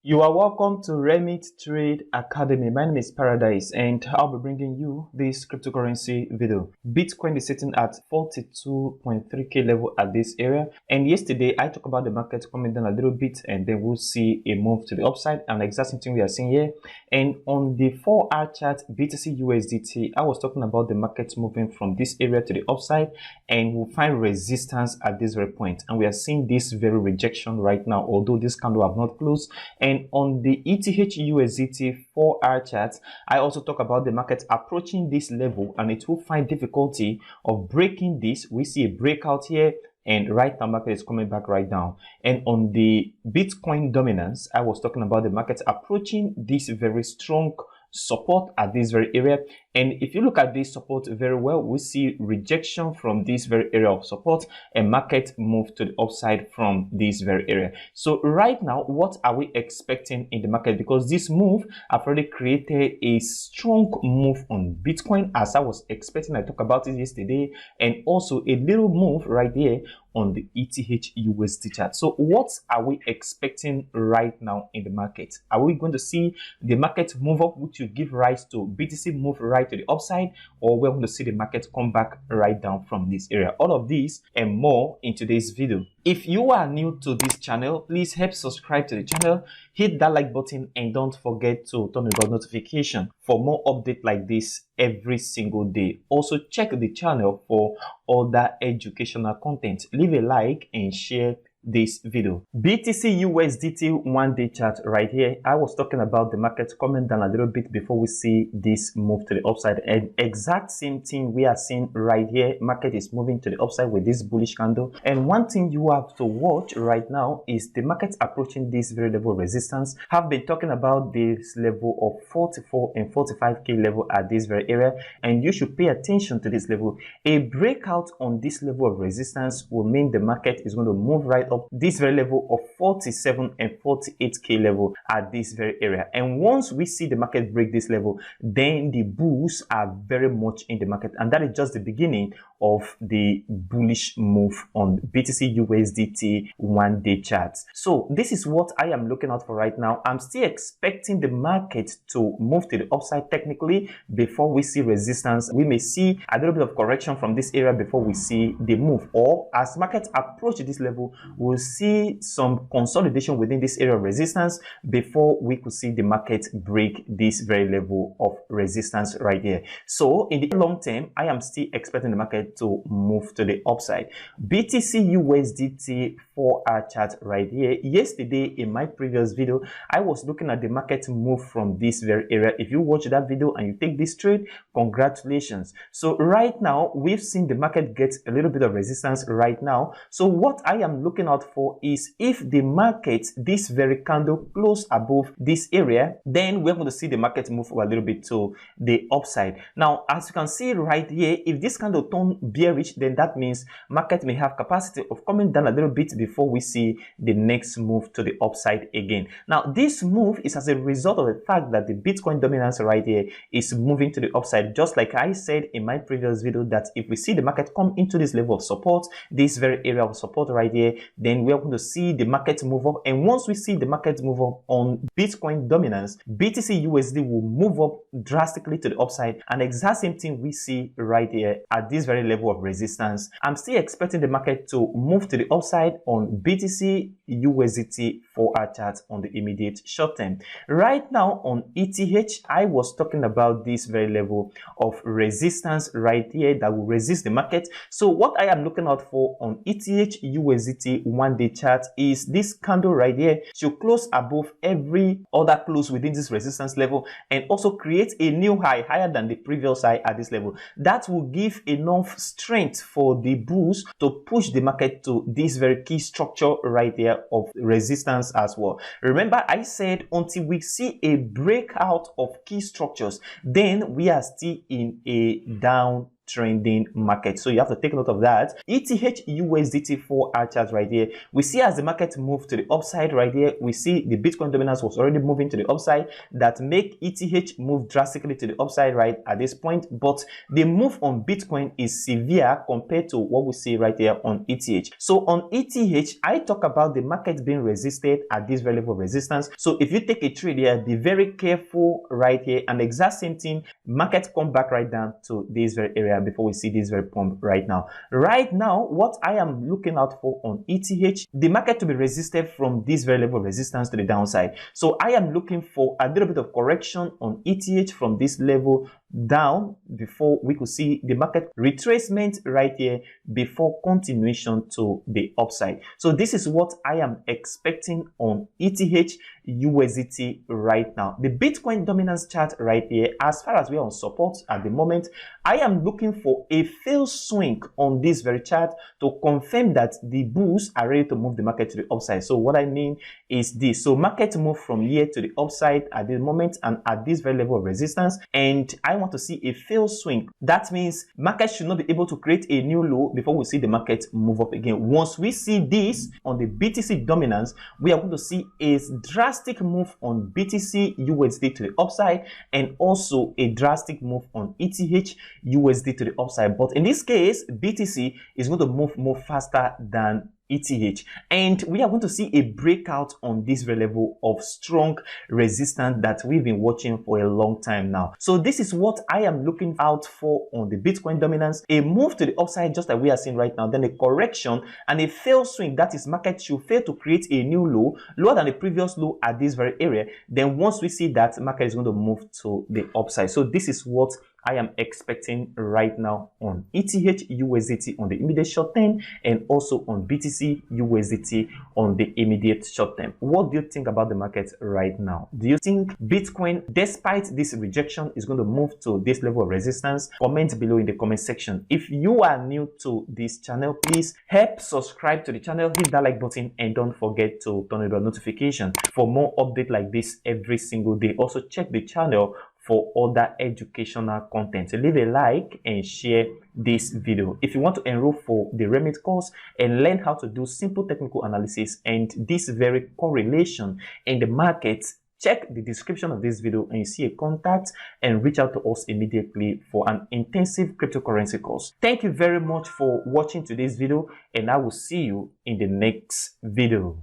You are welcome to Remit Trade Academy. My name is Paradise and I'll be bringing you this cryptocurrency video. Bitcoin is sitting at 42.3k level at this area, and yesterday I talked about the market coming down a little bit and then we'll see a move to the upside, and exact same thing we are seeing here. And on the 4-hour chart BTC USDT, I was talking about the market moving from this area to the upside and we'll find resistance at this very point, and we are seeing this very rejection right now, although this candle have not closed. And on the ETH USDT 4-hour chart, I also talk about the market approaching this level and it will find difficulty of breaking this. We see a breakout here, and right now market is coming back right down. And on the Bitcoin dominance, I was talking about the market approaching this very strong support at this very area. And if you look at this support very well, we see rejection from this very area of support and market move to the upside from this very area. So right now, what are we expecting in the market? Because this move have already created a strong move on Bitcoin, as I was expecting. I talked about it yesterday, and also a little move right here on the ETH USD chart. So what are we expecting right now in the market? Are we going to see the market move up, which will give rise to BTC move right to the upside, or we're going to see the market come back right down from this area? All of these and more in today's video. If you are new to this channel, please help subscribe to the channel, hit that like button, and don't forget to turn on the bell notification for more updates like this every single day. Also check the channel for other educational content. Leave a like and share this video. BTC USDT 1-day chart right here. I was talking about the market coming down a little bit before we see this move to the upside, and exact same thing we are seeing right here. Market is moving to the upside with this bullish candle, and one thing you have to watch right now is the market approaching this very level of resistance. Have been talking about this level of 44 and 45k level at this very area, and you should pay attention to this level. A breakout on this level of resistance will mean the market is going to move right up this very level of 47 and 48k level at this very area. And once we see the market break this level, then the bulls are very much in the market, and that is just the beginning of the bullish move on BTC USDT 1-day charts. So this is what I am looking out for right now. I'm still expecting the market to move to the upside technically before we see resistance. We may see a little bit of correction from this area before we see the move, or as markets approach this level, we'll see some consolidation within this area of resistance before we could see the market break this very level of resistance right here. So in the long term, I am still expecting the market to move to the upside. BTC USDT 4-hour chart right here. Yesterday in my previous video, I was looking at the market move from this very area. If you watch that video and you take this trade, congratulations. So right now we've seen the market get a little bit of resistance right now. So what I am looking out for is, if the market, this very candle, close above this area, then we're going to see the market move a little bit to the upside. Now as you can see right here, if this candle turn bearish, then that means market may have capacity of coming down a little bit before we see the next move to the upside again. Now this move is as a result of the fact that the Bitcoin dominance right here is moving to the upside. Just like I said in my previous video, that if we see the market come into this level of support, this very area of support right here, then we're going to see the market move up. And once we see the market move up on Bitcoin dominance, BTC USD will move up drastically to the upside, and exact same thing we see right here at this very level of resistance. I'm still expecting the market to move to the upside on BTC USDT 4-hour chart on the immediate short term. Right now on ETH, I was talking about this very level of resistance right here that will resist the market. So what I am looking out for on ETH USDT 1-day chart is this candle right here should close above every other close within this resistance level, and also create a new high higher than the previous high at this level. That will give enough strength for the bulls to push the market to this very key structure right there of resistance as well. Remember, I said until we see a breakout of key structures, then we are still in a down trending market. So you have to take note of that. ETH USDT 4-hour chart right here. We see as the market moved to the upside right here, we see the Bitcoin dominance was already moving to the upside. That make ETH move drastically to the upside right at this point. But the move on Bitcoin is severe compared to what we see right here on ETH. So on ETH, I talk about the market being resisted at this very level of resistance. So if you take a trade here, be very careful right here. And the exact same thing, market come back right down to this very area before we see this very pump right now. Right now, what I am looking out for on ETH, the market to be resisted from this very level of resistance to the downside. So I am looking for a little bit of correction on ETH from this level down before we could see the market retracement right here before continuation to the upside. So this is what I am expecting on ETH USDT right now. The Bitcoin dominance chart right here, as far as we are on support at the moment, I am looking for a fail swing on this very chart to confirm that the bulls are ready to move the market to the upside. So what I mean is this. So market move from here to the upside at the moment and at this very level of resistance, and I want to see a fail swing. That means market should not be able to create a new low before we see the market move up again. Once we see this on the BTC dominance, we are going to see a drastic move on BTC USD to the upside and also a drastic move on ETH USD to the upside. But in this case, BTC is going to move more faster than ETH, and we are going to see a breakout on this very level of strong resistance that we've been watching for a long time now. So this is what I am looking out for on the Bitcoin dominance: a move to the upside just like we are seeing right now, then a correction and a fail swing. That is, market should fail to create a new low lower than the previous low at this very area. Then once we see that, market is going to move to the upside. So this is what I am expecting right now on ETH USDT on the immediate short term and also on BTC USDT on the immediate short term. What do you think about the market right now? Do you think Bitcoin, despite this rejection, is going to move to this level of resistance? Comment below in the comment section. If you are new to this channel, please help subscribe to the channel, hit that like button, and don't forget to turn on the notification for more updates like this every single day. Also check the channel for other educational content. So leave a like and share this video. If you want to enroll for the Remit course and learn how to do simple technical analysis and this very correlation in the market, check the description of this video and you see a contact and reach out to us immediately for an intensive cryptocurrency course. Thank you very much for watching today's video, and I will see you in the next video.